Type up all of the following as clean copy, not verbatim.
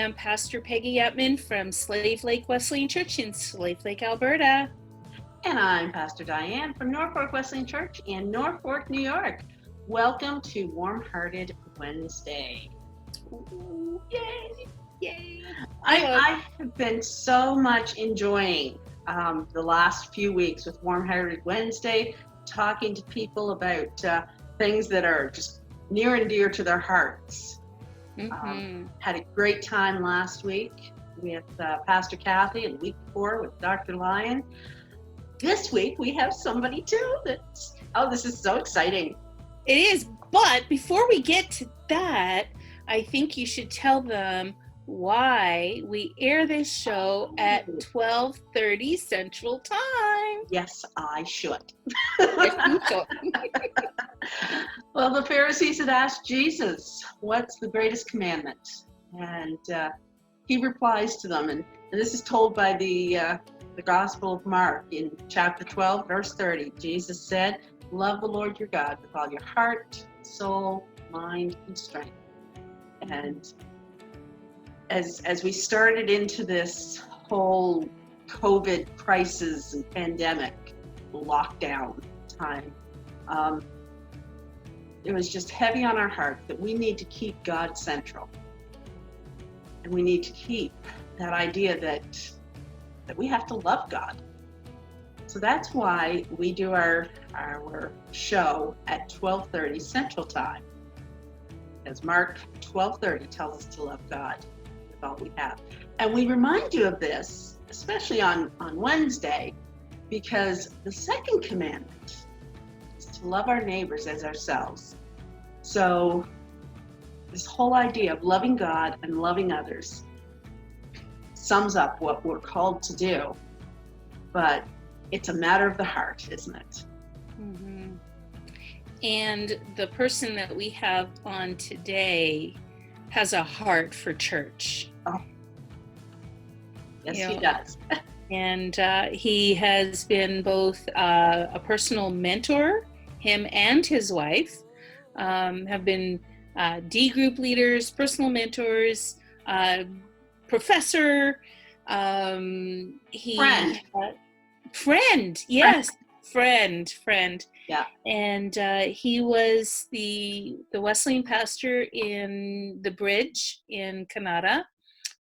am Pastor Peggy Yetman from Slave Lake Wesleyan Church in Slave Lake, Alberta. And I'm Pastor Diane from Norfolk Wesleyan Church in Norfolk, New York. Welcome to Warm-Hearted Wednesday. Ooh, yay! Yay! I have been so much enjoying the last few weeks with Warm-Hearted Wednesday, talking to people about things that are just near and dear to their hearts. Had a great time last week with Pastor Kathy, and the week before with Dr. Lyon. This week we have somebody too this is so exciting. It is, but before we get to that, I think you should tell them why we air this show at 12:30 Central Time. Yes, I should. Yes, you should. Well, the Pharisees had asked Jesus, what's the greatest commandment? And he replies to them, and this is told by the Gospel of Mark in chapter 12, verse 30. Jesus said, love the Lord your God with all your heart, soul, mind, and strength. And as we started into this whole COVID crisis and pandemic lockdown time, it was just heavy on our heart that we need to keep God central. And we need to keep that idea that we have to love God. So that's why we do our show at 12:30 Central Time. As Mark 12:30 tells us to love God with all we have. And we remind you of this, especially on Wednesday, because the second commandment is to love our neighbors as ourselves. So this whole idea of loving God and loving others sums up what we're called to do, but it's a matter of the heart, isn't it? Mm-hmm. And the person that we have on today has a heart for church. Oh. Yes, he does. And he has been both a personal mentor, him and his wife have been D group leaders, personal mentors, professor, friend, yes, friend. Yeah. And he was the Wesleyan pastor in the Bridge in Canada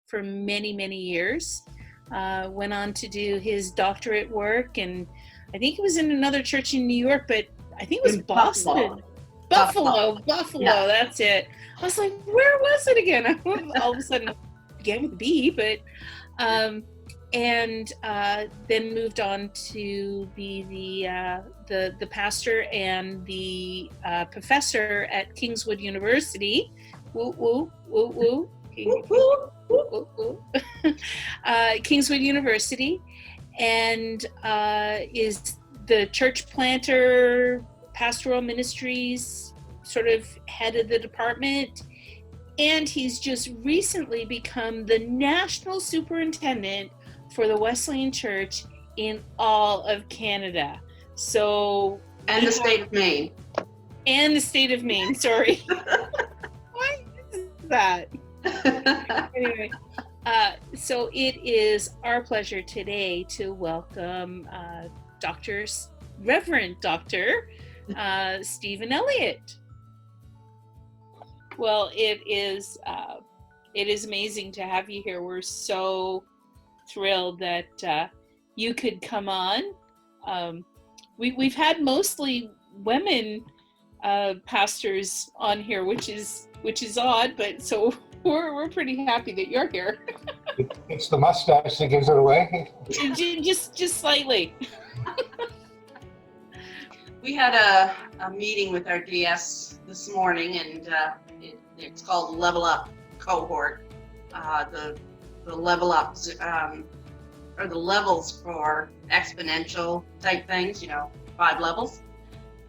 for many, many years. Went on to do his doctorate work, and I think he was in another church in New York, but I think it was Boston. Buffalo, yeah. That's it. I was like, where was it again? All of a sudden, began with a B, but and then moved on to be the pastor and the professor at Kingswood University. Woo woo woo woo. Kingswood University, and is the church planter, pastoral ministries sort of head of the department, and he's just recently become the National Superintendent for the Wesleyan Church in all of Canada. So and the state of Maine. And the state of Maine, sorry. Why is that? Anyway, so it is our pleasure today to welcome Reverend Dr. Stephen Elliott. Well, it is amazing to have you here. We're so thrilled that you could come on. We've had mostly women pastors on here, which is odd, but so we're pretty happy that you're here. It's the mustache that gives it away. Just slightly. We had a meeting with our DS this morning, and it's called Level Up Cohort. The level up or the levels for exponential type things, 5 levels.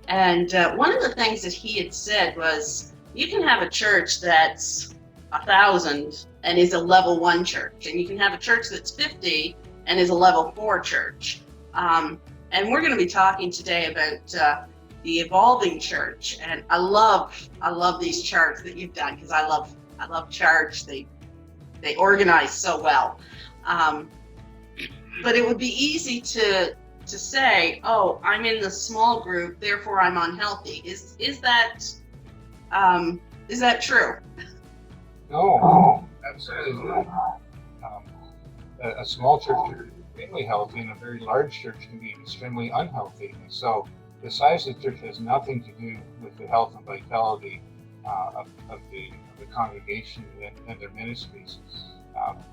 And one of the things that he had said was, you can have a church that's 1,000 and is a level 1 church, and you can have a church that's 50 and is a level 4 church. And we're going to be talking today about the evolving church. And I love these charts that you've done, because I love charts. They they organize so well. But it would be easy to say, oh, I'm in the small group, therefore I'm unhealthy. Is that true? No, absolutely not. A small church can be extremely healthy, and a very large church can be extremely unhealthy. And so the size of the church has nothing to do with the health and vitality of the congregation and their ministries.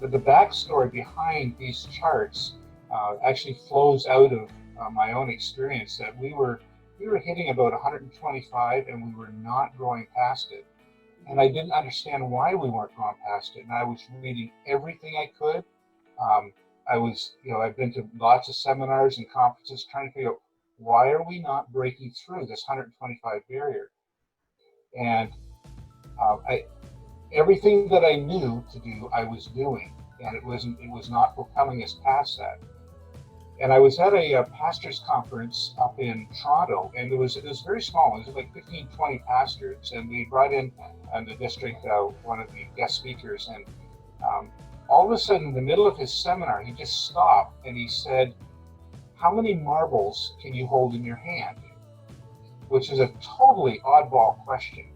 But the backstory behind these charts actually flows out of my own experience, that we were hitting about 125 and we were not growing past it. And I didn't understand why we weren't going past it. And I was reading everything I could. I've been to lots of seminars and conferences trying to figure out, why are we not breaking through this 125 barrier? And everything that I knew to do, I was doing, and it was not propelling us past that. And I was at a pastors conference up in Toronto, and it was very small. It was like 15, 20 pastors, and we brought in the district one of the guest speakers, and all of a sudden, in the middle of his seminar, he just stopped and he said, "How many marbles can you hold in your hand?" Which is a totally oddball question.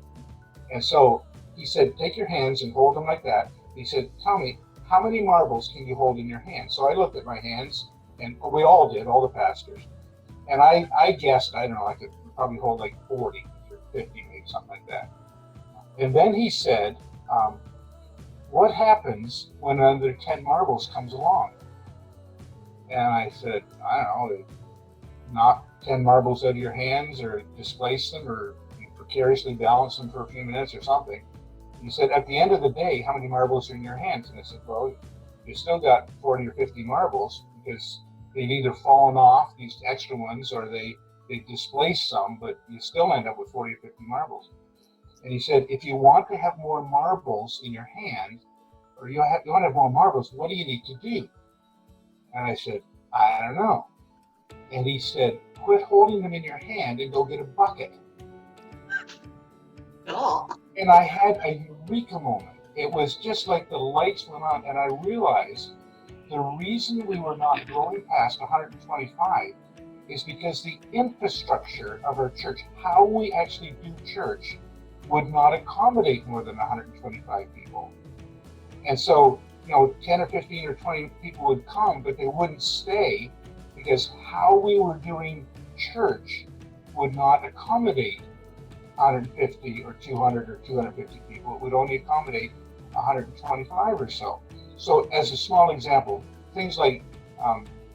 And so he said, "Take your hands and hold them like that." He said, "Tell me, how many marbles can you hold in your hand?" So I looked at my hands, and we all did, all the pastors. And I guessed, I don't know, I could probably hold like 40 or 50, maybe something like that. And then he said, "What happens when another 10 marbles comes along?" And I said, "I don't know, knock 10 marbles out of your hands, or displace them, or you precariously balance them for a few minutes or something." He said, "At the end of the day, how many marbles are in your hands?" And I said, "Well, you still got 40 or 50 marbles, because they've either fallen off, these extra ones, or they displace some, but you still end up with 40 or 50 marbles." And he said, "If you want to have more marbles in your hand, or you want to have more marbles, what do you need to do?" And I said, "I don't know." And he said, "Quit holding them in your hand and go get a bucket." Oh. And I had a eureka moment. It was just like the lights went on, and I realized the reason we were not growing past 125 is because the infrastructure of our church, how we actually do church, would not accommodate more than 125 people. And so, 10 or 15 or 20 people would come, but they wouldn't stay, because how we were doing church would not accommodate 150 or 200 or 250 people. It would only accommodate 125 or so. So as a small example, things like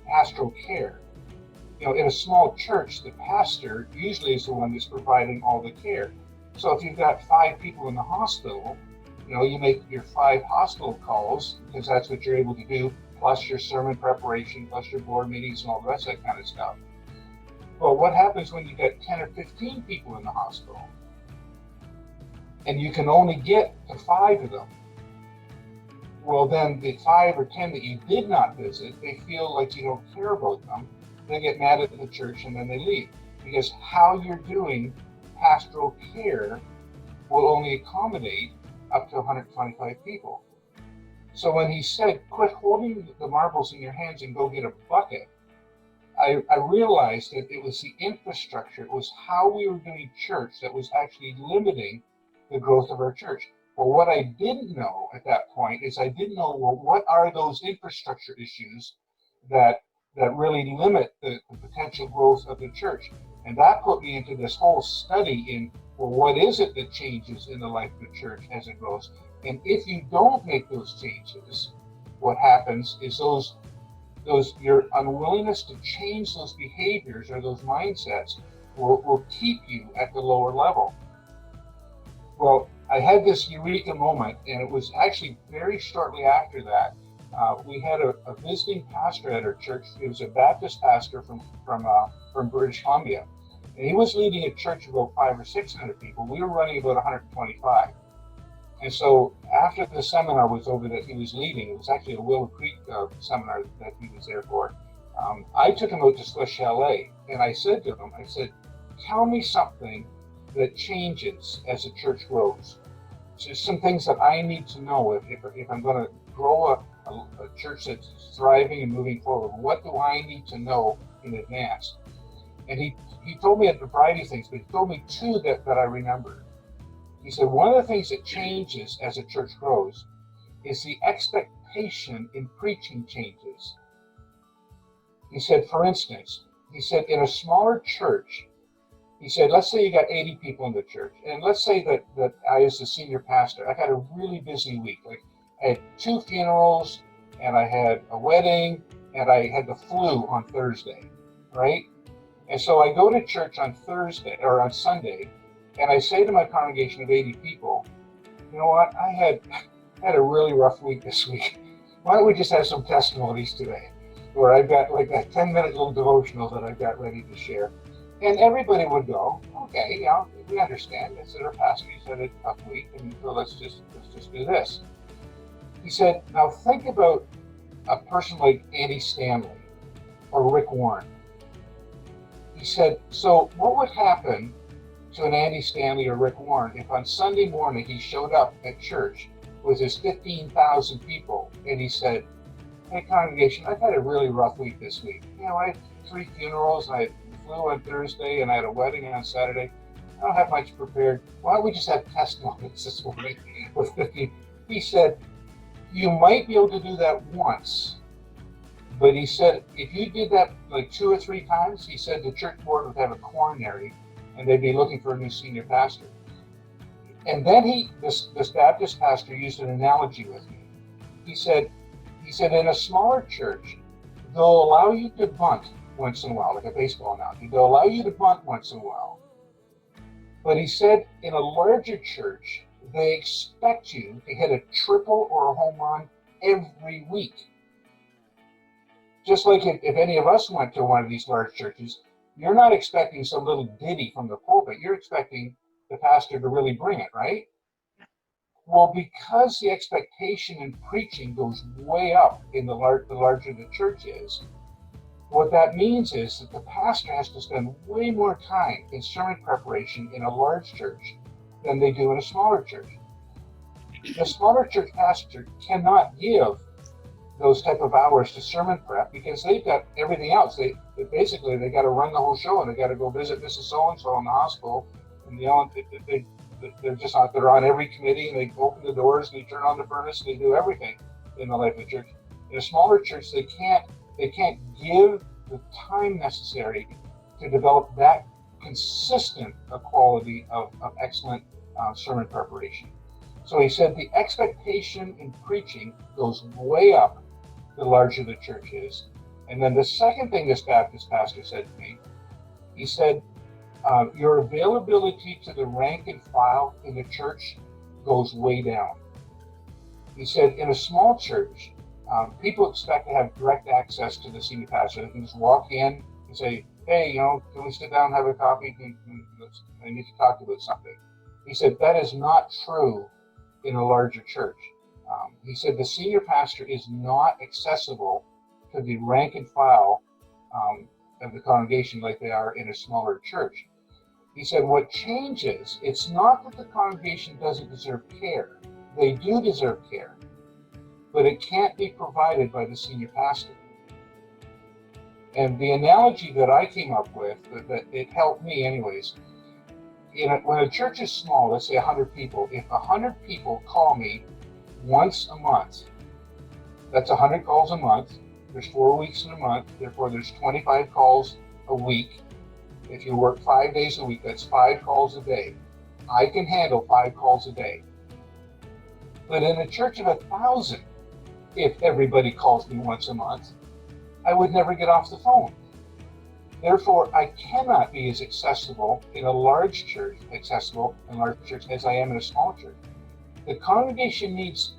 pastoral care. In a small church, the pastor usually is the one that's providing all the care. So if you've got 5 people in the hospital, you make your 5 hospital calls, because that's what you're able to do, plus your sermon preparation, plus your board meetings and all the rest of that kind of stuff. Well, what happens when you get 10 or 15 people in the hospital, and you can only get to 5 of them? Well, then the 5 or 10 that you did not visit, they feel like you don't care about them. They get mad at the church, and then they leave. Because how you're doing pastoral care will only accommodate up to 125 people. So when he said, "Quit holding the marbles in your hands and go get a bucket," I realized that it was the infrastructure, it was how we were doing church that was actually limiting the growth of our church. Well, what I didn't know at that point is I didn't know, well, what are those infrastructure issues that really limit the potential growth of the church? And that put me into this whole study in, well, what is it that changes in the life of the church as it grows? And if you don't make those changes, what happens is your unwillingness to change those behaviors or those mindsets will keep you at the lower level. Well, I had this eureka moment, and it was actually very shortly after that. We had a visiting pastor at our church. He was a Baptist pastor from British Columbia, and he was leading a church of about 500 or 600 people. We were running about 125. And so after the seminar was over that he was leading, it was actually a Willow Creek seminar that he was there for. I took him out to Swiss Chalet, and I said to him, "Tell me something that changes as the church grows. So some things that I need to know if I'm going to grow a church that's thriving and moving forward, what do I need to know in advance? And he told me a variety of things, but he told me two that I remember. He said, one of the things that changes as a church grows is the expectation in preaching changes. He said, for instance, he said, in a smaller church, he said, let's say you got 80 people in the church, and let's say that I, as the senior pastor, I had a really busy week. Like, I had 2 funerals, and I had a wedding, and I had the flu on Thursday, right? And so I go to church on Thursday, or on Sunday, and I say to my congregation of 80 people, you know what, I had a really rough week this week. Why don't we just have some testimonies today? Where I've got like a 10-minute little devotional that I've got ready to share. And everybody would go, okay, yeah, we understand. This is our pastor. He said it's a tough week, and so let's just do this. He said, now think about a person like Andy Stanley or Rick Warren. He said, so what would happen to an Andy Stanley or Rick Warren if on Sunday morning he showed up at church with his 15,000 people and he said, hey, congregation, I've had a really rough week this week. You know, I had 3 funerals, and I had flu on Thursday, and I had a wedding on Saturday. I don't have much prepared. Why don't we just have testimonies this morning with 50? He said, you might be able to do that once, but he said, if you did that like 2 or 3 times, he said the church board would have a coronary, and they'd be looking for a new senior pastor. And then this Baptist pastor used an analogy with me. He said, in a smaller church, they'll allow you to bunt once in a while, like a baseball analogy. They'll allow you to bunt once in a while. But he said, in a larger church, they expect you to hit a triple or a home run every week. Just like if any of us went to one of these large churches, you're not expecting some little ditty from the pulpit. You're expecting the pastor to really bring it, right? Well, because the expectation in preaching goes way up in the larger the church is, what that means is that the pastor has to spend way more time in sermon preparation in a large church than they do in a smaller church. The smaller church pastor cannot give those type of hours to sermon prep because they've got everything else. They got to run the whole show, and they got to go visit Mrs. So-and-so in the hospital, and they're on every committee, and they open the doors, and they turn on the furnace, and they do everything in the life of the church. In a smaller church, they can't give the time necessary to develop that consistent quality of excellent sermon preparation. So he said the expectation in preaching goes way up the larger the church is. And then the second thing this Baptist pastor said to me, he said, your availability to the rank and file in the church goes way down. He said, in a small church, people expect to have direct access to the senior pastor. They can just walk in and say, hey, can we sit down and have a coffee? I need to talk about something. He said, that is not true in a larger church. He said, the senior pastor is not accessible to the rank and file of the congregation like they are in a smaller church. He said, what changes, it's not that the congregation doesn't deserve care. They do deserve care, but it can't be provided by the senior pastor. And the analogy that I came up with, that it helped me anyways, when a church is small, let's say 100 people, if 100 people call me once a month, that's 100 calls a month. There's 4 weeks in a month, therefore there's 25 calls a week. If you work 5 days a week, that's 5 calls a day. I can handle 5 calls a day. But in a church of 1,000, if everybody calls me once a month, I would never get off the phone. Therefore, I cannot be as accessible in a large church as I am in a small church. The congregation needs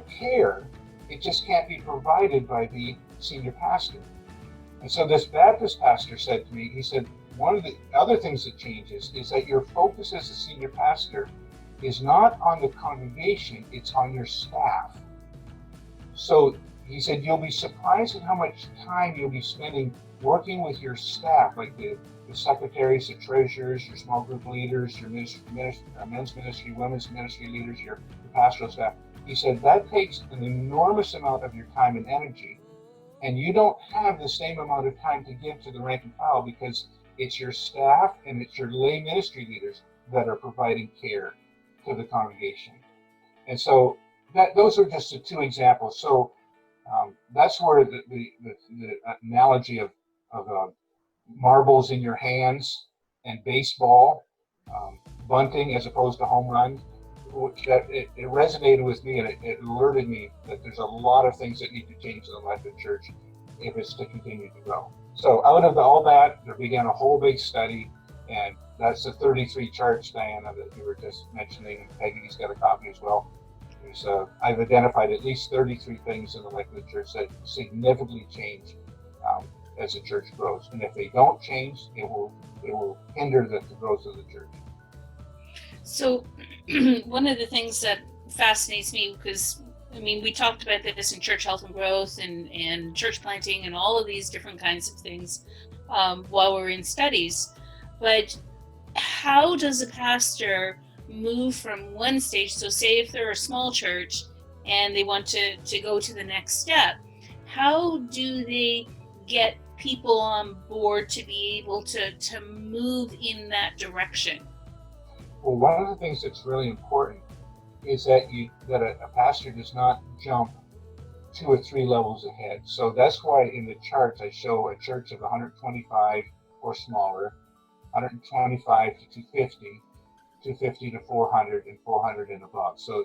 care. It just can't be provided by the senior pastor. And so this Baptist pastor said to me, he said, one of the other things that changes is that your focus as a senior pastor is not on the congregation, it's on your staff. So he said, you'll be surprised at how much time you'll be spending working with your staff, like the secretaries, the treasurers, your small group leaders, your men's ministry, women's ministry leaders, your pastoral staff. He said, that takes an enormous amount of your time and energy, and you don't have the same amount of time to give to the rank and file because it's your staff and it's your lay ministry leaders that are providing care to the congregation. And so those are just the two examples. So that's where the analogy of marbles in your hands and baseball, bunting as opposed to home run, it resonated with me, and it alerted me that there's a lot of things that need to change in the life of the church if it's to continue to grow. So out of all that, there began a whole big study, and that's the 33 charts, Diana, that you were just mentioning. Peggy's got a copy as well. I've identified at least 33 things in the life of the church that significantly change as the church grows. And if they don't change, it will hinder the growth of the church. So one of the things that fascinates me, because I mean, we talked about this in church health and growth and church planting and all of these different kinds of things while we're in studies, but how does a pastor move from one stage? So say if they're a small church and they want to go to the next step, how do they get people on board to be able to move in that direction? Well, one of the things that's really important is that a pastor does not jump 2 or 3 levels ahead. So that's why in the charts I show a church of 125 or smaller, 125 to 250, 250 to 400, and 400 and above. So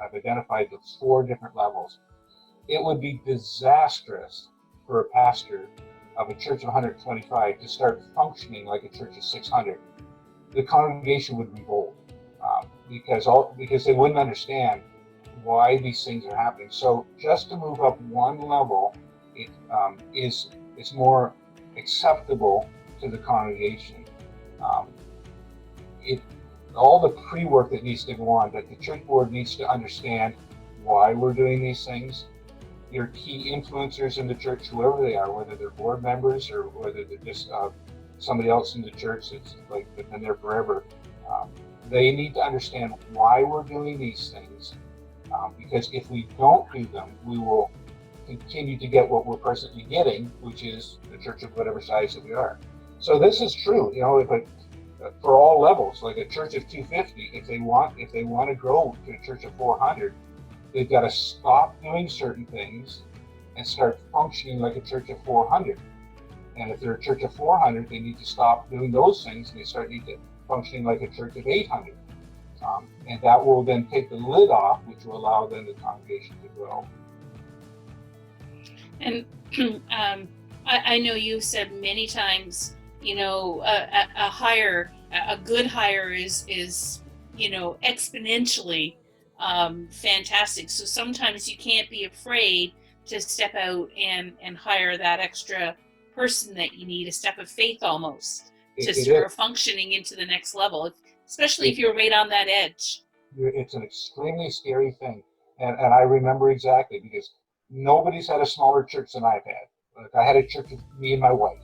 I've identified those 4 different levels. It would be disastrous for a pastor of a church of 125 to start functioning like a church of 600. The congregation would revolt because they wouldn't understand why these things are happening. So just to move up one level is more acceptable to the congregation. All the pre-work that needs to go on, that the church board needs to understand why we're doing these things. Your key influencers in the church, whoever they are, whether they're board members or whether they're just somebody else in the church that's like been there forever, they need to understand why we're doing these things, because if we don't do them, we will continue to get what we're presently getting, which is the church of whatever size that we are. So this is true, for all levels. Like a church of 250, if they want to grow to a church of 400, they've got to stop doing certain things and start functioning like a church of 400. And if they're a church of 400, they need to stop doing those things and they need to functioning like a church of 800. And that will then take the lid off, which will allow then the congregation to grow. And I know you've said many times, a good hire is exponentially fantastic. So sometimes you can't be afraid to step out and hire that extra person that you need, a step of faith almost, to start functioning into the next level, especially if you're right on that edge. It's an extremely scary thing. And I remember exactly, because nobody's had a smaller church than I've had. Like I had a church with me and my wife.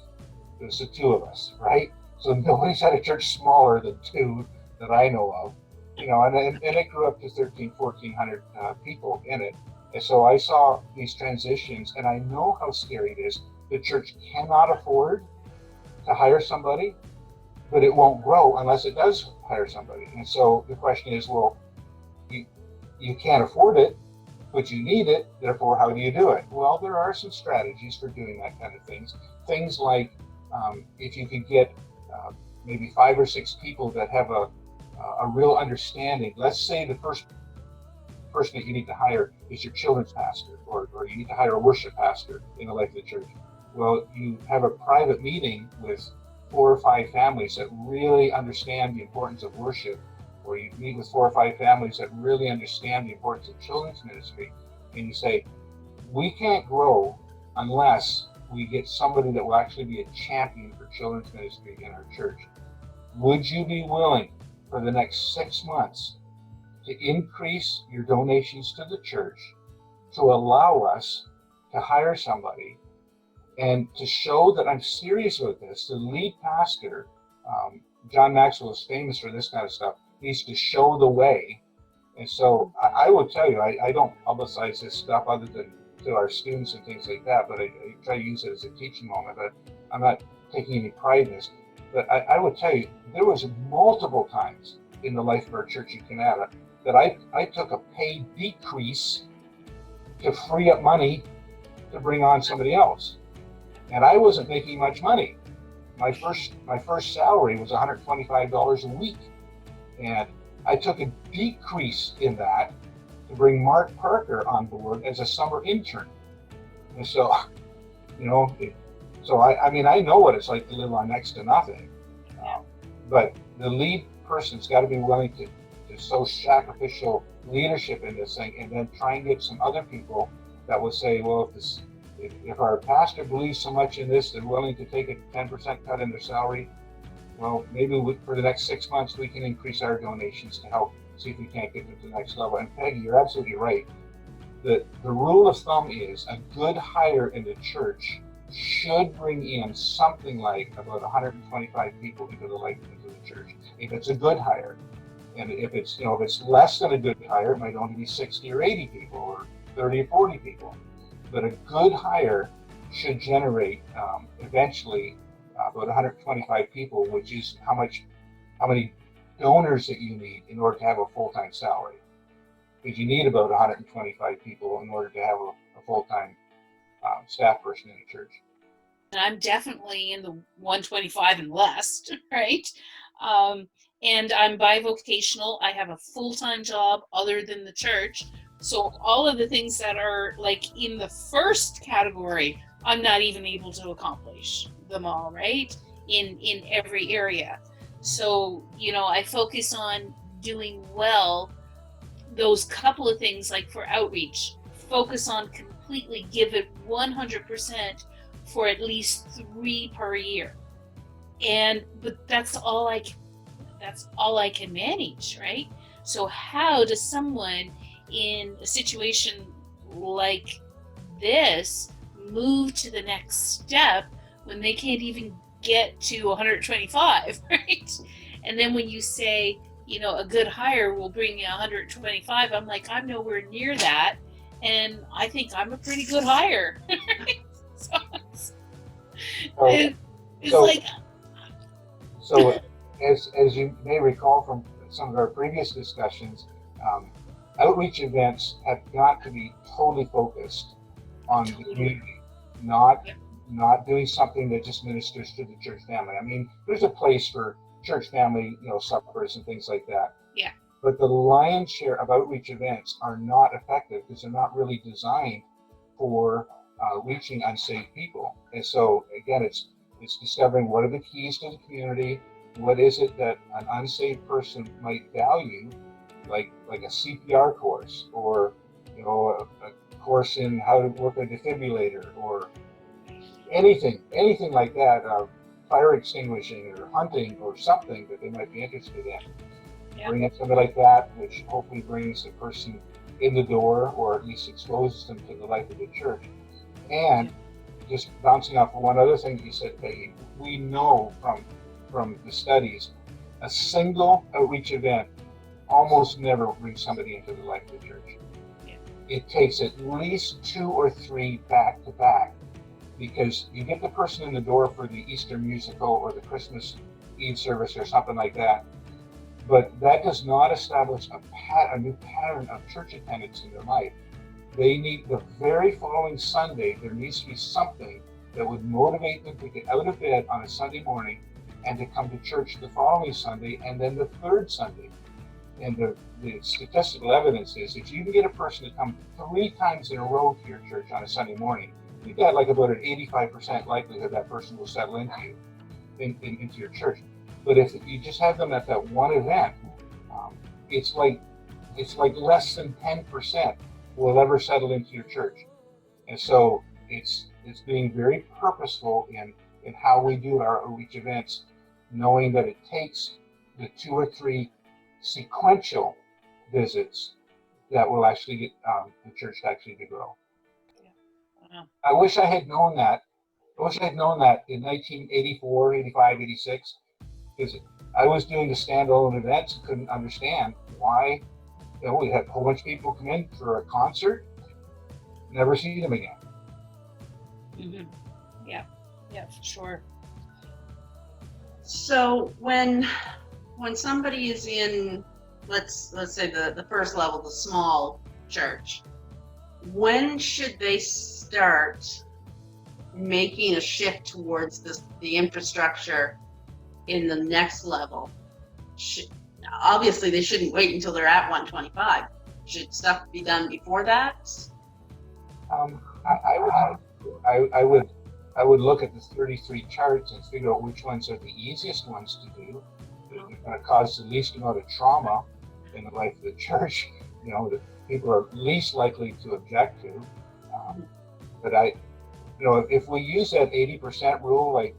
There's the 2 of us, right? So nobody's had a church smaller than 2 that I know of. And it grew up to 1,400 people in it. And so I saw these transitions, and I know how scary it is. The church cannot afford to hire somebody, but it won't grow unless it does hire somebody. And so the question is, well, you can't afford it, but you need it, therefore how do you do it? Well, there are some strategies for doing that kind of things. Things like if you could get maybe 5 or 6 people that have a real understanding. Let's say the first person that you need to hire is your children's pastor, or you need to hire a worship pastor in the life of the church. Well, you have a private meeting with 4 or 5 families that really understand the importance of worship, or you meet with 4 or 5 families that really understand the importance of children's ministry, and you say, we can't grow unless we get somebody that will actually be a champion for children's ministry in our church. Would you be willing for the next 6 months to increase your donations to the church to allow us to hire somebody and to show that I'm serious with this? The lead pastor, John Maxwell, is famous for this kind of stuff. Needs to show the way And so I will tell you, I don't publicize this stuff other than to our students and things like that, but I try to use it as a teaching moment. But I'm not taking any pride in this. But I will tell you, there was multiple times in the life of our church in Canada that I took a pay decrease to free up money to bring on somebody else. And I wasn't making much money. My first salary was $125 a week. And I took a decrease in that to bring Mark Parker on board as a summer intern. And so, I mean, I know what it's like to live on next to nothing. But the lead person's got to be willing to show sacrificial leadership in this thing, and then try and get some other people that will say, well, if our pastor believes so much in this, they're willing to take a 10% cut in their salary. Well, maybe for the next 6 months, we can increase our donations to help see if we can't get to the next level. And Peggy, you're absolutely right. The rule of thumb is a good hire in the church should bring in something like about 125 people into the life of the church, if it's a good hire. And if it's less than a good hire, it might only be 60 or 80 people, or 30 or 40 people. But a good hire should generate eventually about 125 people, which is how many donors that you need in order to have a full-time salary. Because you need about 125 people in order to have a full-time staff person in a church. And I'm definitely in the 125 and less, right? And I'm bivocational. I have a full-time job other than the church. So all of the things that are like in the first category, I'm not even able to accomplish them all, right? In every area. So, I focus on doing well those couple of things, like for outreach, focus on completely give it 100% for at least 3 per year. But that's all I can manage, right? So how does someone in a situation like this move to the next step when they can't even get to 125, right? And then when you say, a good hire will bring you 125, I'm like, I'm nowhere near that, and I think I'm a pretty good hire. So as you may recall from some of our previous discussions, outreach events have got to be totally focused on the community, not doing something that just ministers to the church family. I mean, there's a place for church family, suppers and things like that. Yeah. But the lion's share of outreach events are not effective because they're not really designed for reaching unsaved people. And so again, it's discovering what are the keys to the community, what is it that an unsaved person might value, like a CPR course, or a course in how to work a defibrillator, or anything like that, fire extinguishing or hunting or something that they might be interested in. Yeah. Bring in something like that, which hopefully brings the person in the door, or at least exposes them to the life of the church. And just bouncing off of one other thing you said, Peggy, we know from the studies, a single outreach event almost never brings somebody into the life of the church. Yeah. It takes at least 2 or 3 back to back, because you get the person in the door for the Easter musical or the Christmas Eve service or something like that, but that does not establish a new pattern of church attendance in their life. They need, the very following Sunday, there needs to be something that would motivate them to get out of bed on a Sunday morning and to come to church the following Sunday, and then the third Sunday. And the statistical evidence is, if you can get a person to come 3 times in a row to your church on a Sunday morning, you've got like about an 85% likelihood that person will settle into your church. But if you just have them at that one event, it's like less than 10% will ever settle into your church. And so it's being very purposeful in how we do our outreach events, knowing that it takes the 2 or 3 sequential visits that will actually get the church to actually grow. Yeah. I wish I had known that. in 1984, 85, 86, because I was doing the standalone events and couldn't understand why we had a whole bunch of people come in for a concert, never see them again. Mm-hmm. Yeah, for sure. So when somebody is in, let's say the first level, the small church, when should they start making a shift towards the infrastructure in the next level? Obviously, they shouldn't wait until they're at 125. Should stuff be done before that? I would look at the 33 charts and figure out which ones are the easiest ones to do. That are going to cause the least amount of trauma in the life of the church. That people are least likely to object to. But if we use that 80% rule, like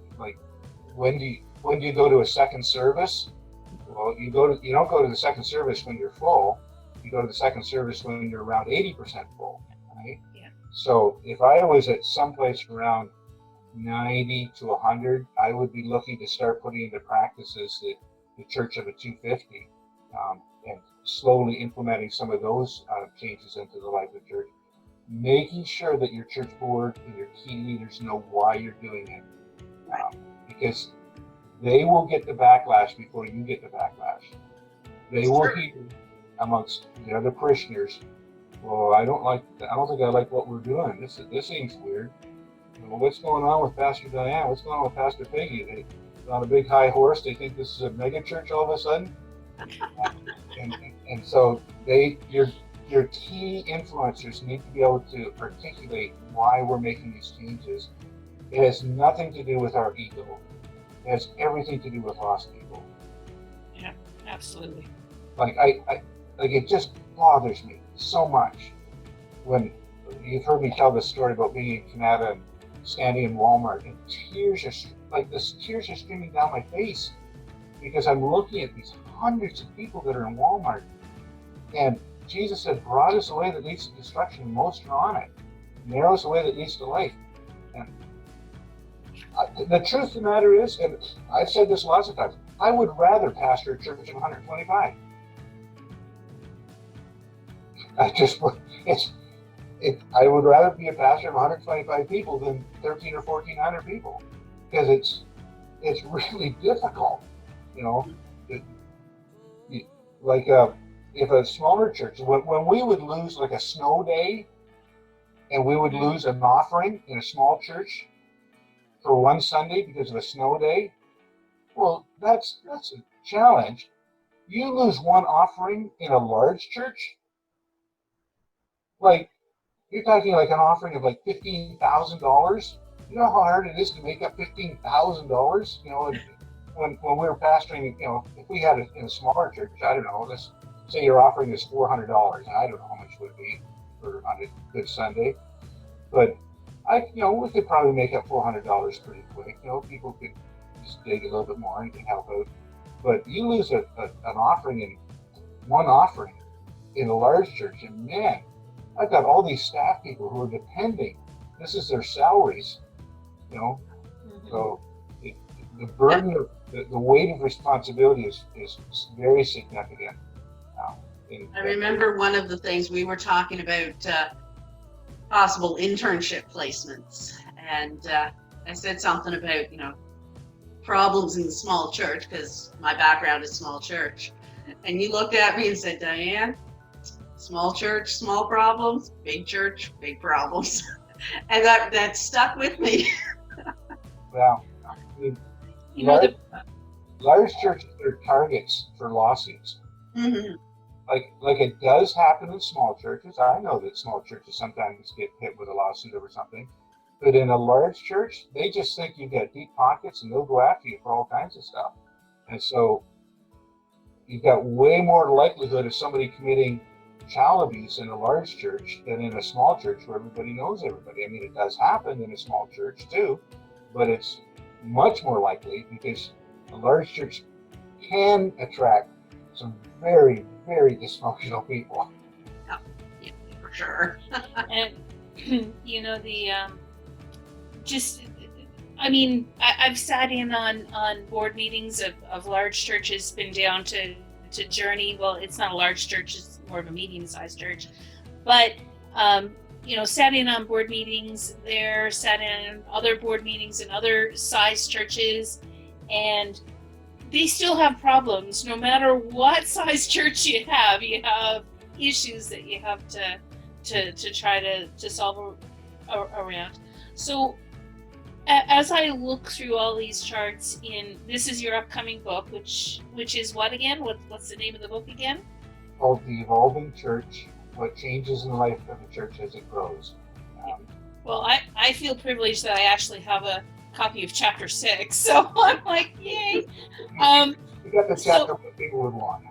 when do you go to a second service? Well, you don't go to the second service when you're full. You go to the second service when you're around 80% full, right? Yeah. So if I was at someplace around 90 to 100, I would be looking to start putting into practices the church of a 250, and slowly implementing some of those changes into the life of the church, making sure that your church board and your key leaders know why you're doing it, because they will get the backlash before you get the backlash. They will hear amongst the other parishioners, well, I don't think I like what we're doing. This seems weird. Well, what's going on with Pastor Diane? What's going on with Pastor Peggy? They're on a big high horse. They think this is a mega church all of a sudden. and so your key influencers need to be able to articulate why we're making these changes. It has nothing to do with our ego. It has everything to do with lost people. Yeah, absolutely. It just bothers me so much when you've heard me tell this story about being in Canada and standing in Walmart, and tears are streaming down my face because I'm looking at these hundreds of people that are in Walmart, and Jesus said, "Broad is the way that leads to destruction, and most are on it. Narrow is the way that leads to life." And the truth of the matter is, and I've said this lots of times, I would rather pastor a church of 125. I would rather be a pastor of 125 people than 13 or 1,400 people, because it's really difficult, if a smaller church, when we would lose like a snow day, and we would lose an offering in a small church for one Sunday because of a snow day, well, that's a challenge. You lose one offering in a large church, like you're talking like an offering of like $15,000. You know how hard it is to make up $15,000? When we were pastoring, if we had it in a smaller church, I don't know, let's say your offering is $400. I don't know how much it would be on a good Sunday, but we could probably make up $400 pretty quick. People could just dig a little bit more and can help out. But you lose an offering in a large church, and man, I've got all these staff people who are depending. This is their salaries, Mm-hmm. So the burden of the weight of responsibility is very significant. I remember one of the things we were talking about, possible internship placements, and I said something about problems in the small church, because my background is small church, and you looked at me and said, "Diane, small church, small problems; big church, big problems," and that stuck with me. Well, large churches are targets for lawsuits. Mm-hmm. Like it does happen in small churches. I know that small churches sometimes get hit with a lawsuit over something, but in a large church, they just think you've got deep pockets and they'll go after you for all kinds of stuff. And so you've got way more likelihood of somebody committing child abuse in a large church than in a small church where everybody knows everybody. I mean, it does happen in a small church too, but it's much more likely because a large church can attract some very, very dysfunctional people. Yeah, for sure. And I've sat in on board meetings of large churches, been down to to journey. Well, it's not a large church; it's more of a medium-sized church. But sat in on board meetings there, sat in other board meetings in other size churches, and they still have problems. No matter what size church you have issues that you have to try to solve around. So as I look through all these charts this is your upcoming book, which is what again? What's the name of the book again? Called The Evolving Church: What Changes in the Life of the Church as It Grows. Well, I feel privileged that I actually have a copy of chapter 6, so I'm like, yay. You got the chapter what people would want.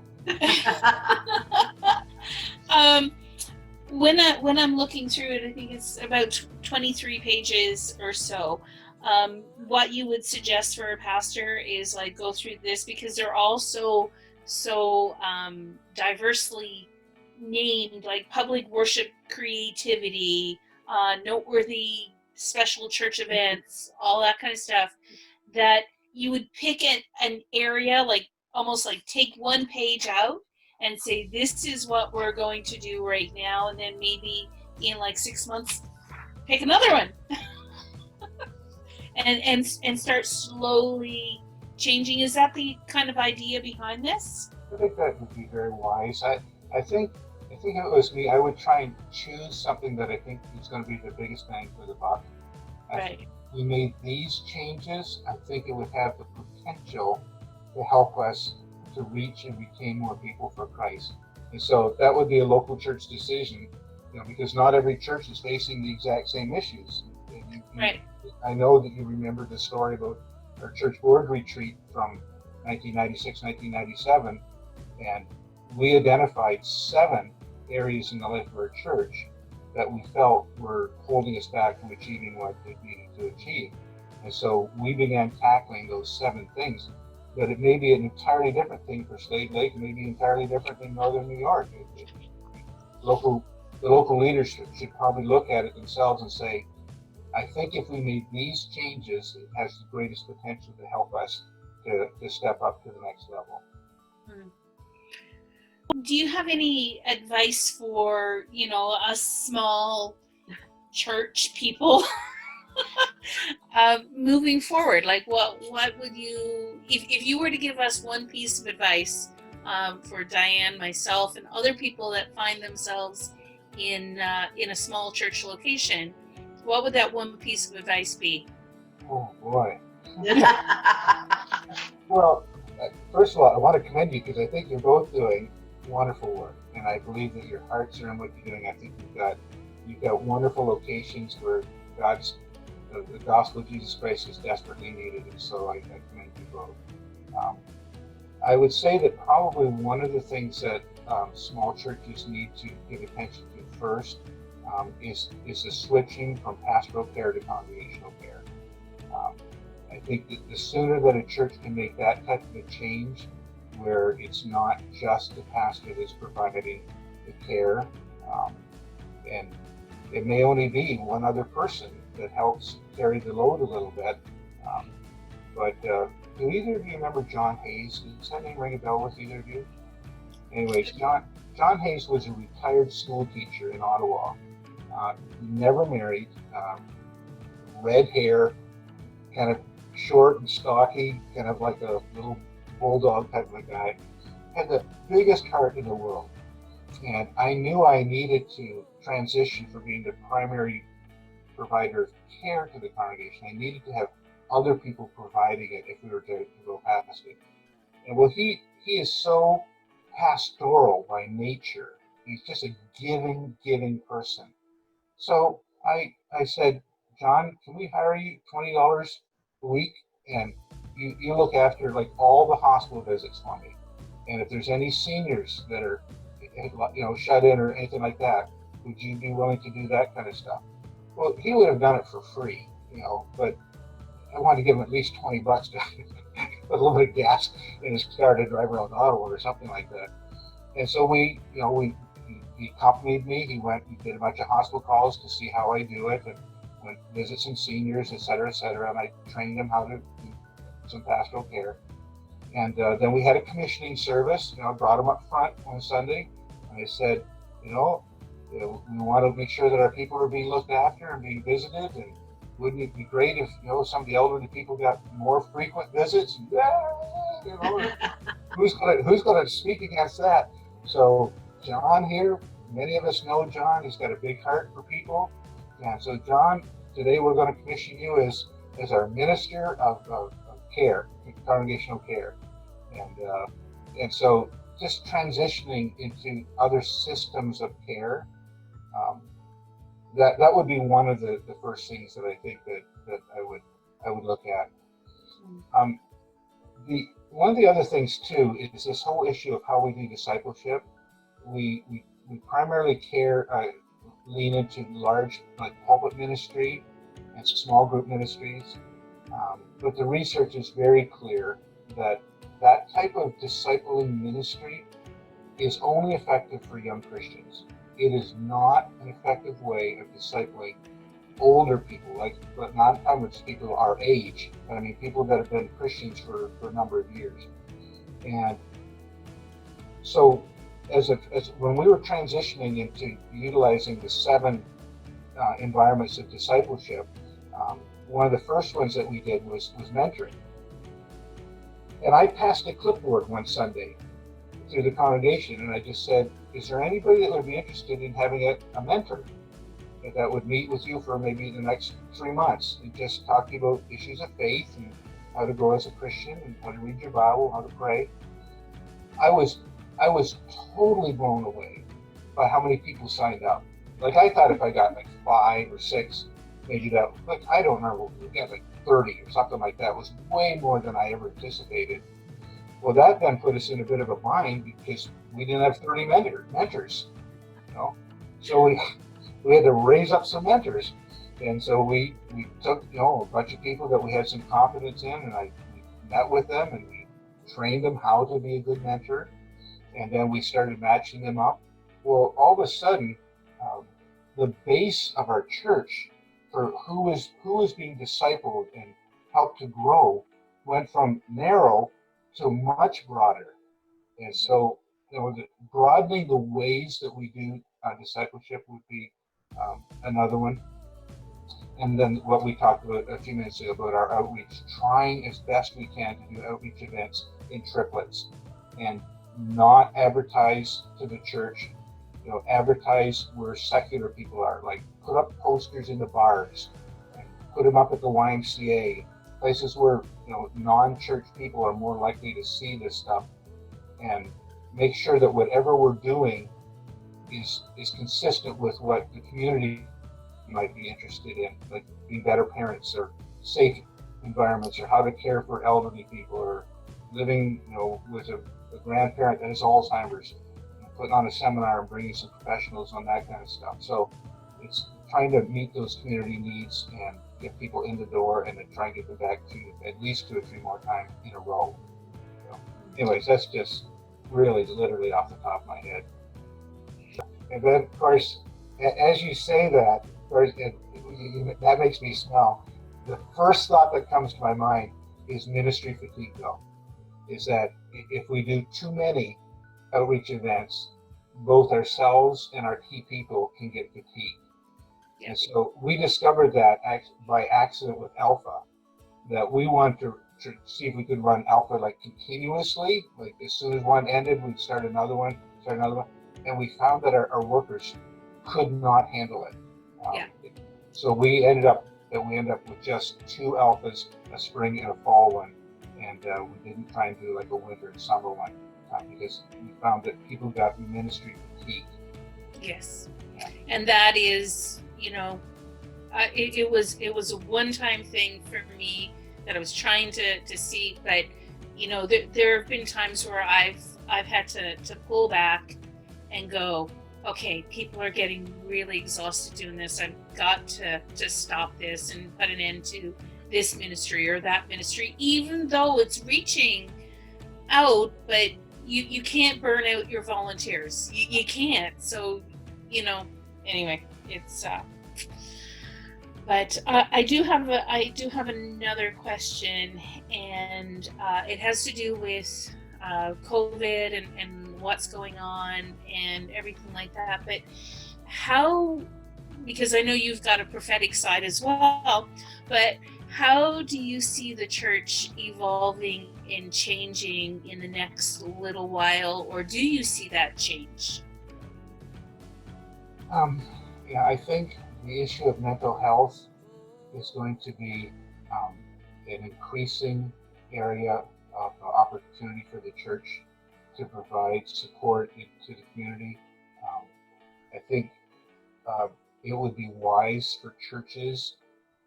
When I'm looking through it, I think it's about 23 pages or so. What you would suggest for a pastor is like go through this, because they're all so diversely named, like public worship creativity, noteworthy special church events, all that kind of stuff, that you would pick an area, like almost like take one page out and say, this is what we're going to do right now, and then maybe in like 6 months pick another one. and start slowly changing. Is that the kind of idea behind this? I think that would be very wise. I think if it was me, I would try and choose something that I think is going to be the biggest bang for the buck. Right. If we made these changes, I think it would have the potential to help us to reach and retain more people for Christ. And so that would be a local church decision, because not every church is facing the exact same issues. Right. I know that you remember the story about our church board retreat from 1996, 1997, and we identified 7 areas in the life of our church that we felt were holding us back from achieving what we needed to achieve. And so we began tackling those 7 things. But it may be an entirely different thing for Slade Lake, it may be entirely different in Northern New York. The local leaders should probably look at it themselves and say, I think if we made these changes, it has the greatest potential to help us to step up to the next level. Do you have any advice for, us small church people moving forward? Like what would you, if you were to give us one piece of advice for Diane, myself, and other people that find themselves in a small church location, what would that one piece of advice be? Oh boy. Well, first of all, I want to commend you, because I think you're both doing wonderful work, and I believe that your hearts are in what you're doing. I think you've got wonderful locations where the gospel of Jesus Christ is desperately needed, and so I commend you both. I would say that probably one of the things that small churches need to give attention to first is the switching from pastoral care to congregational care. I think that the sooner that a church can make that type of a change, where it's not just the pastor that's providing the care, and it may only be one other person that helps carry the load a little bit. But do either of you remember John Hayes? Does that name ring a bell with either of you? Anyways, John Hayes was a retired school teacher in Ottawa. Never married, red hair, kind of short and stocky, kind of like a little bulldog type of a guy. Had the biggest heart in the world. And I knew I needed to transition from being the primary provider of care to the congregation. I needed to have other people providing it if we were to go past it. And well, he is so pastoral by nature. He's just a giving person. So I said, John, can we hire you $20 a week? And you look after like all the hospital visits for me. And if there's any seniors that are, shut in or anything like that, would you be willing to do that kind of stuff? Well, he would have done it for free, but I wanted to give him at least $20 to put a little bit of gas in his car to drive around Ottawa or something like that. And so he accompanied me. He did a bunch of hospital calls to see how I do it, and went visit some seniors, et cetera, and I trained him how to do some pastoral care. And then we had a commissioning service. I brought them up front on Sunday, and I said, we want to make sure that our people are being looked after and being visited. And wouldn't it be great if some of the elderly people got more frequent visits? Who's going to speak against that? So John here, many of us know John. He's got a big heart for people. And so John, today we're going to commission you as our minister of care, congregational care. And so just transitioning into other systems of care, that would be one of the first things that I think that I would look at. One of the other things too is this whole issue of how we do discipleship. We primarily lean into large pulpit ministry and small group ministries, but the research is very clear that type of discipling ministry is only effective for young Christians. It is not an effective way of discipling older people, but not people our age, but I mean people that have been Christians for a number of years. And so as when we were transitioning into utilizing the 7 environments of discipleship, one of the first ones that we did was mentoring. And I passed a clipboard one Sunday through the congregation, and I just said, is there anybody that would be interested in having a mentor that would meet with you for maybe the next 3 months and just talk to you about issues of faith and how to grow as a Christian and how to read your Bible, how to pray? I was totally blown away by how many people signed up. I thought if I got 5 or 6, maybe that, I don't remember, we got 30 or something like that. It was way more than I ever anticipated. Well, that then put us in a bit of a bind because we didn't have 30 mentors, So we had to raise up some mentors. And so we took, a bunch of people that we had some confidence in, and we met with them and we trained them how to be a good mentor. And then we started matching them up. Well, all of a sudden, the base of our church for who was being discipled and helped to grow went from narrow to much broader. And so, broadening the ways that we do discipleship would be another one. And then what we talked about a few minutes ago about our outreach, trying as best we can to do outreach events in triplets and not advertise to the church, advertise where secular people are, put up posters in the bars and put them up at the YMCA, places where non-church people are more likely to see this stuff, and make sure that whatever we're doing is consistent with what the community might be interested in, like being better parents or safe environments or how to care for elderly people or living with a grandparent that has Alzheimer's, putting on a seminar and bringing some professionals on that kind of stuff. So it's trying to meet those community needs and get people in the door and then try and get them back to at least 2 or 3 more times in a row. Anyways, that's just really literally off the top of my head. And then, of course, as you say that, that makes me smile. The first thought that comes to my mind is ministry fatigue, though. Is that if we do too many outreach events, both ourselves and our key people can get fatigued. Yeah. And so we discovered that by accident with Alpha, that we want to see if we could run Alpha continuously. As soon as one ended, we'd start another one. And we found that our workers could not handle it. So we ended up with just 2 Alphas, a spring and a fall one. And we didn't try and do a winter and summer one because we found that people got ministry fatigue. Yes. Yeah. And that is, it was a one-time thing for me that I was trying to see, but there have been times where I've had to pull back and go, okay, people are getting really exhausted doing this. I've got to stop this and put an end to this ministry or that ministry, even though it's reaching out, but you can't burn out your volunteers. You can't. So, anyway, it's But I do have another question, and it has to do with COVID and what's going on and everything like that. But how, because I know you've got a prophetic side as well, but how do you see the church evolving and changing in the next little while, or do you see that change? Yeah, I think the issue of mental health is going to be an increasing area of opportunity for the church to provide support to the community. I think it would be wise for churches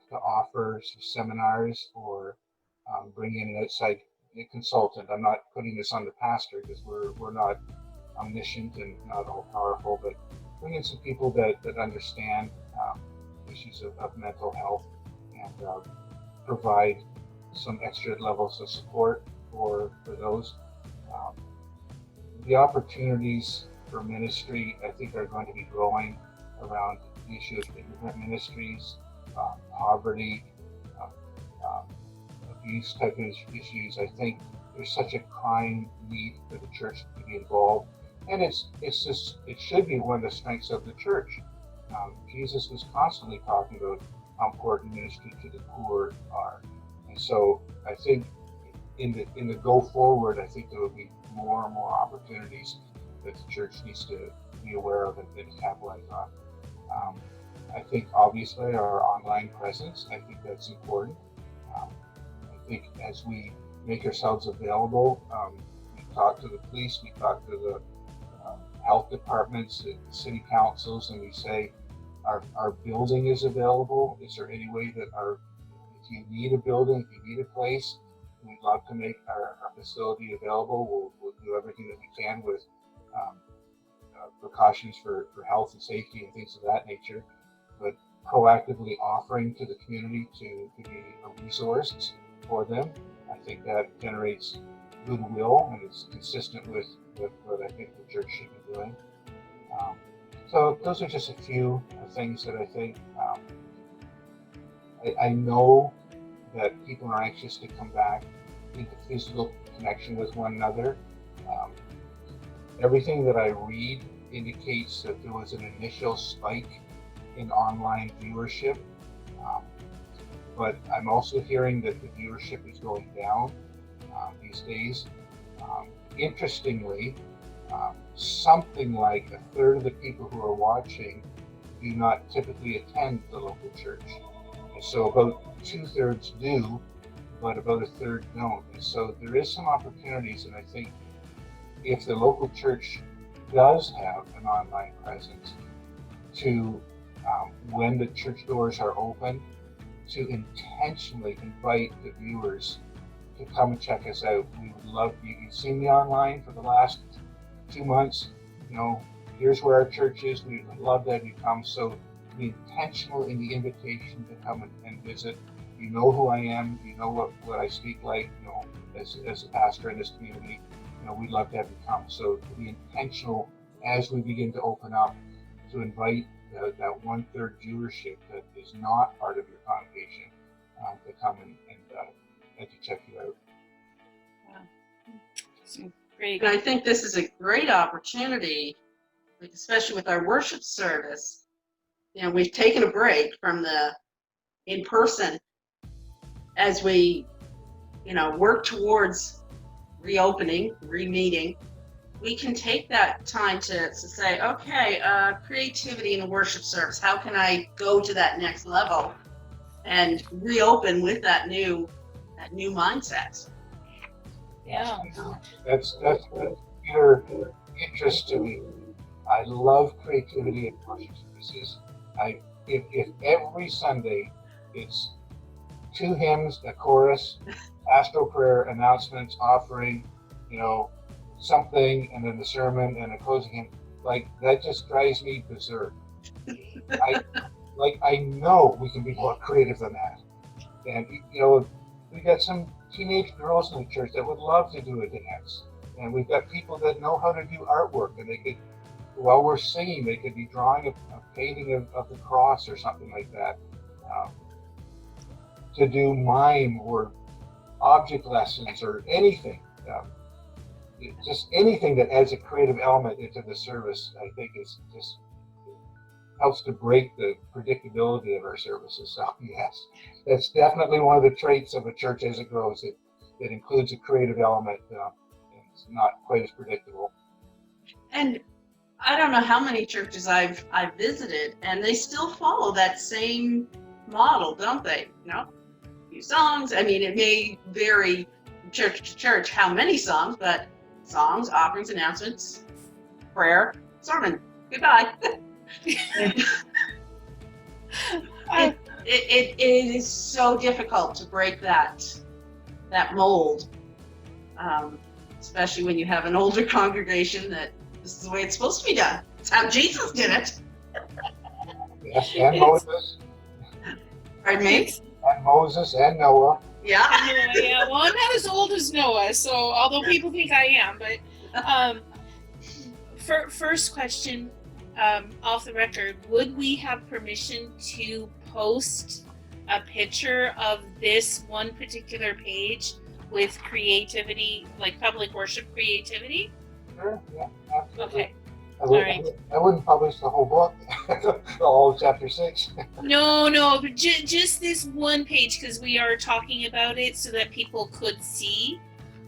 to offer some seminars or bring in an outside consultant. I'm not putting this on the pastor because we're not omniscient and not all powerful, but bring in some people that understand issues of mental health and provide some extra levels of support for those. Um, the opportunities for ministry, I think, are going to be growing around the issue of immigrant ministries, poverty, um, um, abuse type of issues. I think there's such a crying need for the church to be involved, and it should be one of the strengths of the church. Jesus was constantly talking about how important ministry to the poor are, and so I think in the go forward, I think there will be more and more opportunities that the church needs to be aware of and capitalize on. I think obviously our online presence, I think that's important. I think as we make ourselves available, we talk to the police, we talk to the health departments, the city councils, and we say our building is available. Is there any way that if you need a building, if you need a place, we'd love to make our facility available. We'll do everything that we can with precautions for health and safety and things of that nature, but proactively offering to the community to be a resource for them. I think that generates goodwill and it's consistent with what I think the church should be doing. So those are just a few things that I think. I know that people are anxious to come back into physical connection with one another. Everything that I read indicates that there was an initial spike in online viewership, but I'm also hearing that the viewership is going down these days. Interestingly, something like a third of the people who are watching do not typically attend the local church. And so about 2/3 do, but about a third don't. And so there is some opportunities, and I think if the local church does have an online presence, to when the church doors are open, to intentionally invite the viewers to come and check us out. We would love you. You've seen me online for the last 2 months. Here's where our church is. We would love that you come. So be intentional in the invitation to come and visit. You know who I am. You know what I speak like. As a pastor in this community. We'd love to have you come. So to be intentional as we begin to open up, to invite that 1/3 viewership that is not part of your congregation to come and to check you out. Wow. Great. And I think this is a great opportunity, especially with our worship service. We've taken a break from the in-person as we, work towards reopening, re-meeting. We can take that time to say, okay, creativity in a worship service. How can I go to that next level and reopen with that new mindset? Yeah. That's pure interest to me. I love creativity in worship services. If every Sunday it's 2 hymns, a chorus, pastoral prayer, announcements, offering, something, and then the sermon and a closing hymn, that just drives me berserk. I know we can be more creative than that. And we got some teenage girls in the church that would love to do a dance. And we've got people that know how to do artwork, and they could, while we're singing, they could be drawing a painting of the cross or something like that. um, to do mime or object lessons or anything. Just anything that adds a creative element into the service, I think is just helps to break the predictability of our services. So yes, that's definitely one of the traits of a church as it grows. It includes a creative element. And it's not quite as predictable. And I don't know how many churches I've visited, and they still follow that same model, don't they? You know, a few songs. I mean, it may vary from church to church how many songs, but songs, offerings, announcements, prayer, sermon. Goodbye. It is so difficult to break that mold, especially when you have an older congregation that this is the way it's supposed to be done. It's how Jesus did it. Yes, and Moses. Pardon me? And Moses and Noah. Yeah. Yeah. Well, I'm not as old as Noah, so although people think I am, but first question, off the record, would we have permission to post a picture of this one particular page with creativity, like public worship creativity? Sure, yeah, absolutely. Okay. I wouldn't publish the whole book, all of chapter 6. No, but just this one page, because we are talking about it so that people could see.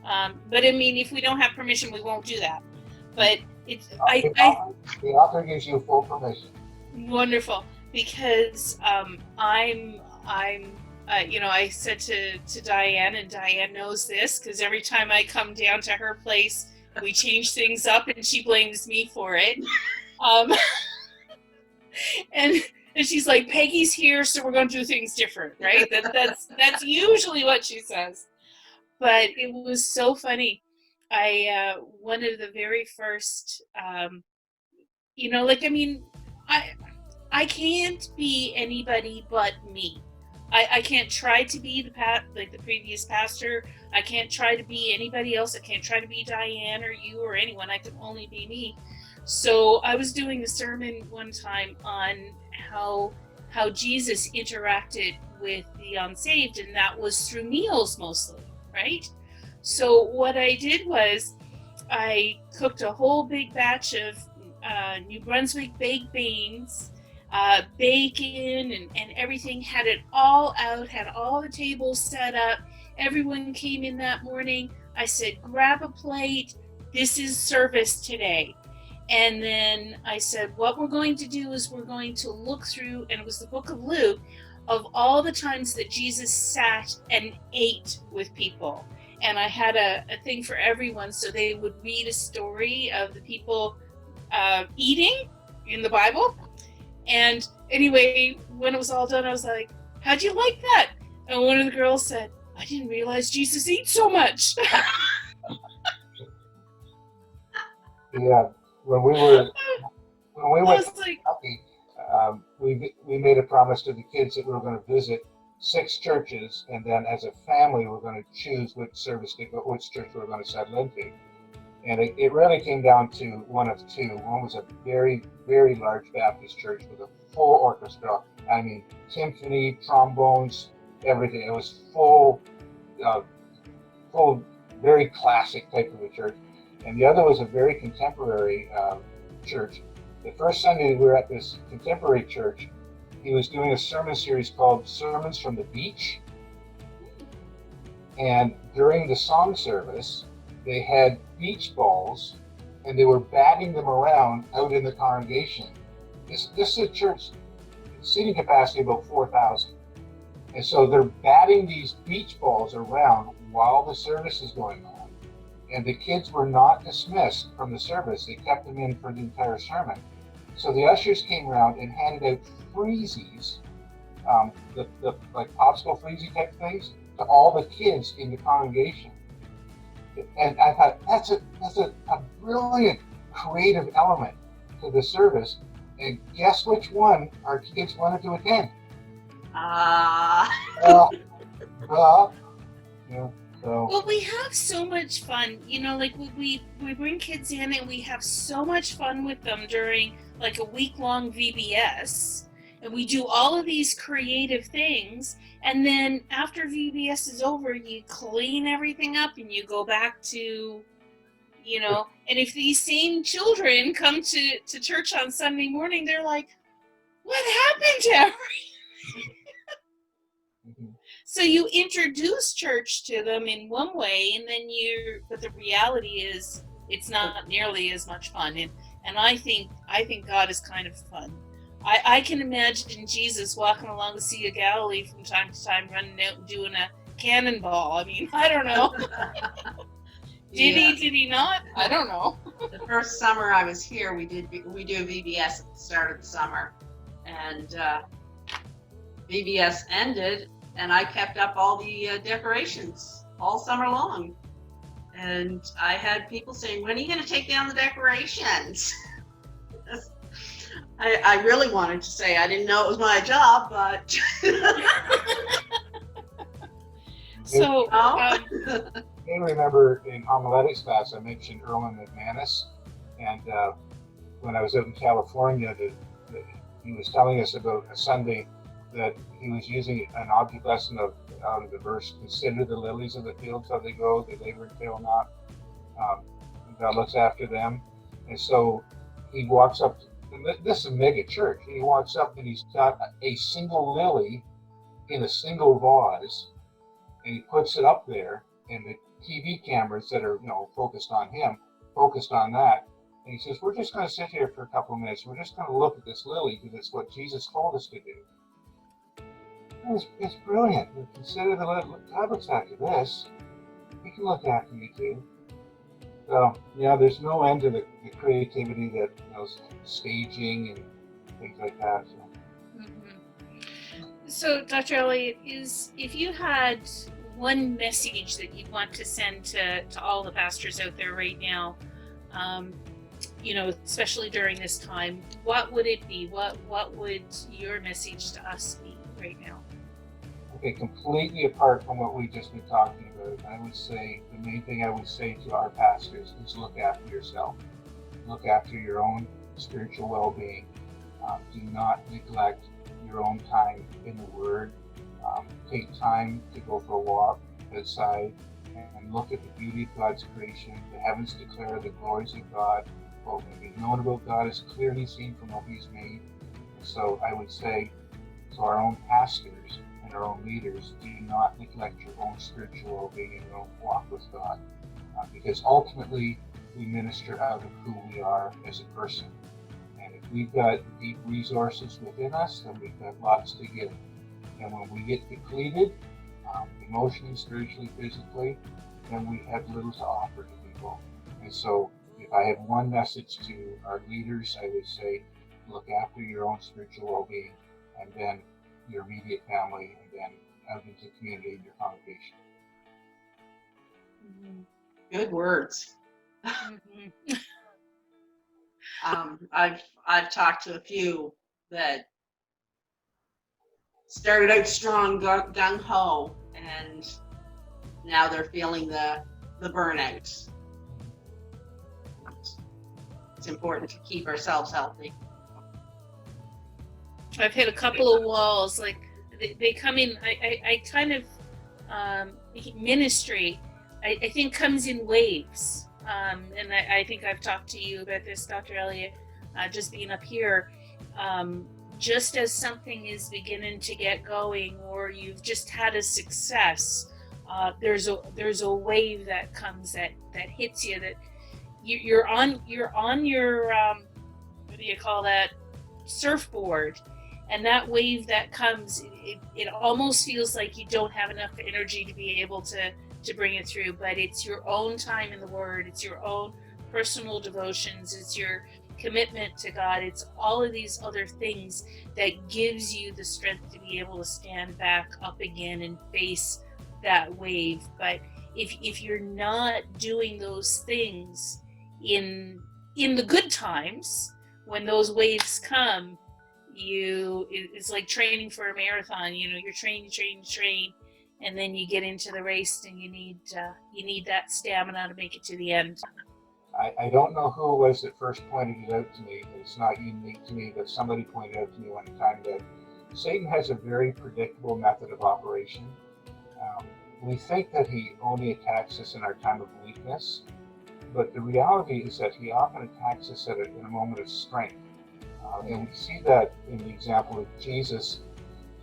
But I mean, if we don't have permission, we won't do that. But it's The author gives you full permission. Wonderful, because I said to Diane, and Diane knows this, because every time I come down to her place, we change things up, and she blames me for it. And she's like, Peggy's here, so we're going to do things different, right? That's usually what she says. But it was so funny. One of the very first, I can't be anybody but me. I can't try to be the previous pastor. I can't try to be anybody else. I can't try to be Diane or you or anyone. I can only be me. So I was doing a sermon one time on how Jesus interacted with the unsaved, and that was through meals mostly, right? So what I did was I cooked a whole big batch of New Brunswick baked beans, bacon and everything, had it all out, had all the tables set up. Everyone came in that morning. I said, grab a plate. This is service today. And then I said, what we're going to do is we're going to look through, and it was the book of Luke, of all the times that Jesus sat and ate with people. And I had a thing for everyone, so they would read a story of the people eating in the Bible. And anyway, when it was all done, I was like, how'd you like that? And one of the girls said, I didn't realize Jesus eats so much. Yeah, when we went to Kentucky, we made a promise to the kids that we were going to visit 6 churches, and then as a family, we're going to choose which church we were going to settle into. And it really came down to one of two. One was a very, very large Baptist church with a full orchestra. I mean, symphony, trombones, everything. It was full, very classic type of a church. And the other was a very contemporary church. The first Sunday we were at this contemporary church, he was doing a sermon series called Sermons from the Beach. And during the song service, they had beach balls, and they were batting them around out in the congregation. This is a church, seating capacity about 4,000. And so they're batting these beach balls around while the service is going on. And the kids were not dismissed from the service. They kept them in for the entire sermon. So the ushers came around and handed out freezies, the like popsicle freezy type things, to all the kids in the congregation. And I thought, that's a brilliant creative element to the service. And guess which one our kids wanted to attend? Well, we have so much fun, like we bring kids in and we have so much fun with them during like a week-long VBS. and we do all of these creative things, and then after VBS is over, you clean everything up and you go back to, and if these same children come to church on Sunday morning, they're like, what happened to everything? Mhm. So you introduce church to them in one way, and then but the reality is it's not nearly as much fun. And I think God is kind of fun. I can imagine Jesus walking along the Sea of Galilee from time to time, running out and doing a cannonball. I mean, I don't know. Did he not? I don't know. The first summer I was here, we do VBS at the start of the summer, and VBS ended, and I kept up all the decorations all summer long. And I had people saying, when are you going to take down the decorations? I really wanted to say I didn't know it was my job, but so I remember in homiletics class I mentioned Erwin McManus, and when I was out in California, he was telling us about a Sunday that he was using an object lesson out of the verse, consider the lilies of the field how they grow, they labor and fail not. God looks after them. And so he walks up, and this is a mega church, and he walks up and he's got a single lily in a single vase, and he puts it up there, and the TV cameras that are focused on him, focused on that. And he says, we're just going to sit here for a couple of minutes. We're just going to look at this lily because it's what Jesus told us to do. It's brilliant. Consider the lily. God looks after this. He can look after me too. So, there's no end to the creativity that, staging and things like that. So. Mm-hmm. So, Dr. Elliott, if you had one message that you'd want to send to all the pastors out there right now, especially during this time, what would it be? What would your message to us be right now? Okay, completely apart from what we've just been talking about, I would say the main thing I would say to our pastors is look after yourself. Look after your own spiritual well-being. Do not neglect your own time in the Word. Take time to go for a walk outside and look at the beauty of God's creation. The heavens declare the glories of God. What may be known about God is clearly seen from what He's made. And so I would say to our own pastors and our own leaders, do not neglect your own spiritual well-being and your own walk with God. Because ultimately, we minister out of who we are as a person. And if we've got deep resources within us, then we've got lots to give. And when we get depleted, emotionally, spiritually, physically, then we have little to offer to people. And so if I have one message to our leaders, I would say, look after your own spiritual well-being, and then your immediate family, and then out into the community and your congregation. Mm-hmm. Good words. Mm-hmm. I've talked to a few that started out strong, gung ho, and now they're feeling the burnout. It's important to keep ourselves healthy. I've hit a couple of walls. Like they come in. I kind of ministry. I think comes in waves. And I think I've talked to you about this, Dr. Elliott, just being up here. Just as something is beginning to get going, or you've just had a success, there's a wave that comes that hits you, that you're on your what do you call that, surfboard, and that wave that comes, it almost feels like you don't have enough energy to be able to bring it through. But it's your own time in the Word, it's your own personal devotions, it's your commitment to God, it's all of these other things that gives you the strength to be able to stand back up again and face that wave. But if you're not doing those things in the good times, when those waves come, it's like training for a marathon. You're train, and then you get into the race, and you need that stamina to make it to the end. I don't know who it was that first pointed it out to me. It's not unique to me, but somebody pointed out to me one time that Satan has a very predictable method of operation. We think that he only attacks us in our time of weakness, but the reality is that he often attacks us in a moment of strength. And we see that in the example of Jesus.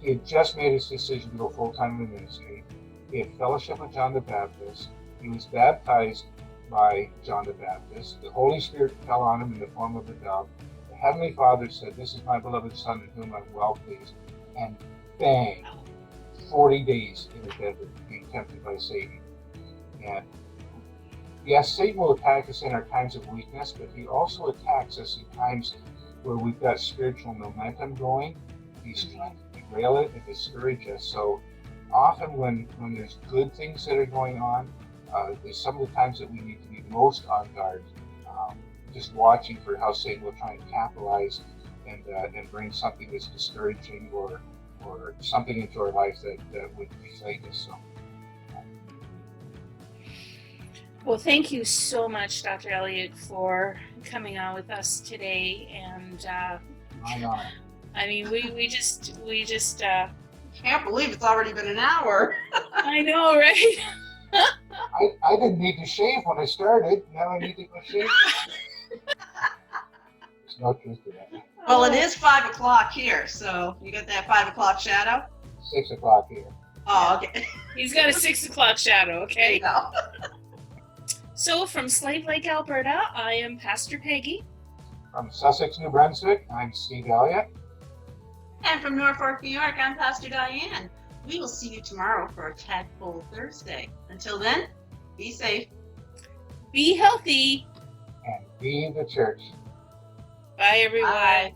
He had just made his decision to go full-time in ministry. He had fellowship with John the Baptist. He was baptized by John the Baptist. The Holy Spirit fell on him in the form of a dove. The Heavenly Father said, "This is my beloved Son in whom I'm well pleased." And bang, 40 days in the desert being tempted by Satan. And yes, Satan will attack us in our times of weakness, but he also attacks us in times where we've got spiritual momentum going. He's trying to derail it and discourage us. So often when there's good things that are going on, there's some of the times that we need to be most on guard, just watching for how Satan will try and capitalize and bring something that's discouraging or something into our lives that would deflate us. So. Well, thank you so much, Dr. Elliott, for coming on with us today. And I mean, we just Can't believe it's already been an hour. I know, right? I didn't need to shave when I started. Now I need to go shave. There's no truth to that. Well, it is 5 o'clock here, so you got that 5 o'clock shadow? 6 o'clock here. Oh, okay. He's got a 6 o'clock shadow, okay? There you go. So from Slave Lake, Alberta, I am Pastor Peggy. From Sussex, New Brunswick, I'm Steve Elliott. And from Norfolk, New York, I'm Pastor Diane. We will see you tomorrow for a Tadpole Thursday. Until then, be safe. Be healthy. And be the church. Bye, everyone. Bye.